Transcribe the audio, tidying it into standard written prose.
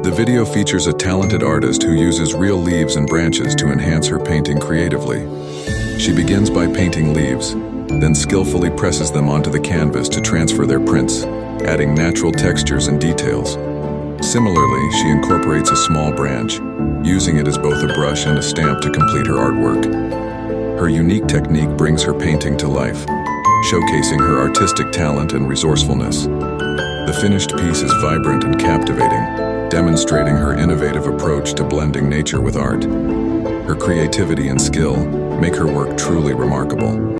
The video features a talented artist who uses real leaves and branches to enhance her painting creatively. She begins by painting leaves, then skillfully presses them onto the canvas to transfer their prints, adding natural textures and details. Similarly, she incorporates a small branch, using it as both a brush and a stamp to complete her artwork. Her unique technique brings her painting to life, showcasing her artistic talent and resourcefulness. The finished piece is vibrant and captivating, demonstrating her innovative approach to blending nature with art. Her creativity and skill make her work truly remarkable.